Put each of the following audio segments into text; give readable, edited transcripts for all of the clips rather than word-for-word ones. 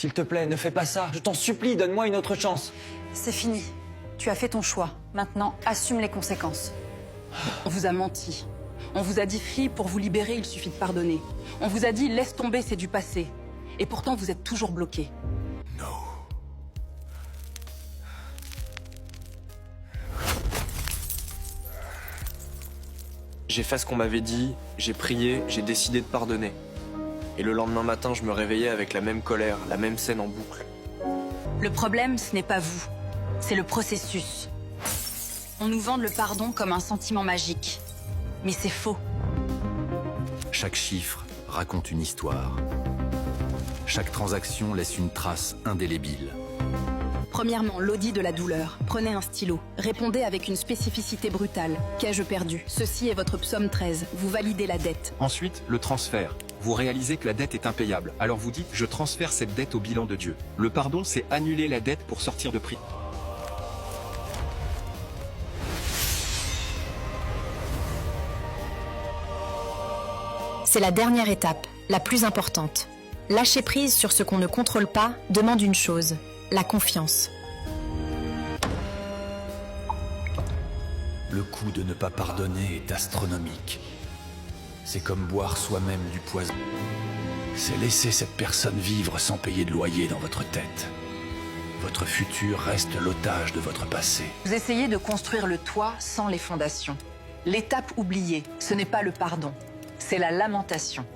S'il te plaît, ne fais pas ça. Je t'en supplie, donne-moi une autre chance. C'est fini. Tu as fait ton choix. Maintenant, assume les conséquences. On vous a menti. On vous a dit fuis, pour vous libérer, il suffit de pardonner. On vous a dit laisse tomber, c'est du passé. Et pourtant, vous êtes toujours bloqué. Non. J'ai fait ce qu'on m'avait dit, j'ai prié, j'ai décidé de pardonner. Et le lendemain matin, je me réveillais avec la même colère, la même scène en boucle. Le problème, ce n'est pas vous. C'est le processus. On nous vend le pardon comme un sentiment magique. Mais c'est faux. Chaque chiffre raconte une histoire. Chaque transaction laisse une trace indélébile. Premièrement, l'audit de la douleur. Prenez un stylo. Répondez avec une spécificité brutale. Qu'ai-je perdu? Ceci est votre psaume 13. Vous validez la dette. Ensuite, le transfert. Vous réalisez que la dette est impayable. Alors vous dites, je transfère cette dette au bilan de Dieu. Le pardon, c'est annuler la dette pour sortir de prison. C'est la dernière étape, la plus importante. Lâcher prise sur ce qu'on ne contrôle pas demande une chose, la confiance. Le coût de ne pas pardonner est astronomique. C'est comme boire soi-même du poison. C'est laisser cette personne vivre sans payer de loyer dans votre tête. Votre futur reste l'otage de votre passé. Vous essayez de construire le toit sans les fondations. L'étape oubliée, ce n'est pas le pardon. C'est la lamentation.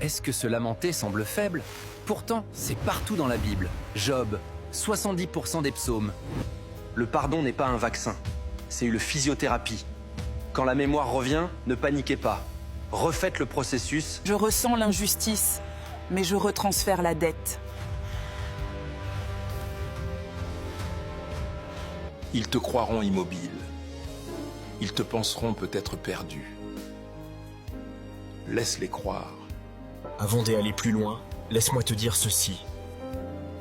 Est-ce que se lamenter semble faible? Pourtant, c'est partout dans la Bible. Job, 70% des psaumes. Le pardon n'est pas un vaccin, c'est une physiothérapie. Quand la mémoire revient, ne paniquez pas. Refaites le processus. Je ressens l'injustice, mais je retransfère la dette. Ils te croiront immobile. Ils te penseront peut-être perdu. Laisse-les croire. Avant d'aller plus loin, laisse-moi te dire ceci.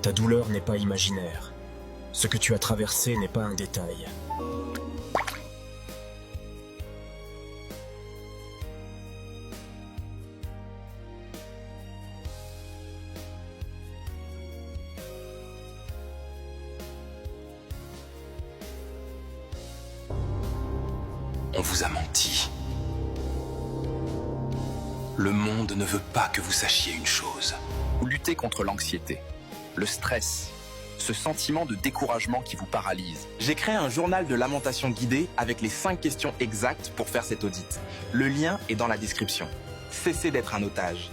Ta douleur n'est pas imaginaire. Ce que tu as traversé n'est pas un détail. On vous a menti. Le monde ne veut pas que vous sachiez une chose. Vous luttez contre l'anxiété, le stress, ce sentiment de découragement qui vous paralyse. J'ai créé un journal de lamentation guidé avec les 5 questions exactes pour faire cet audit. Le lien est dans la description. Cessez d'être un otage.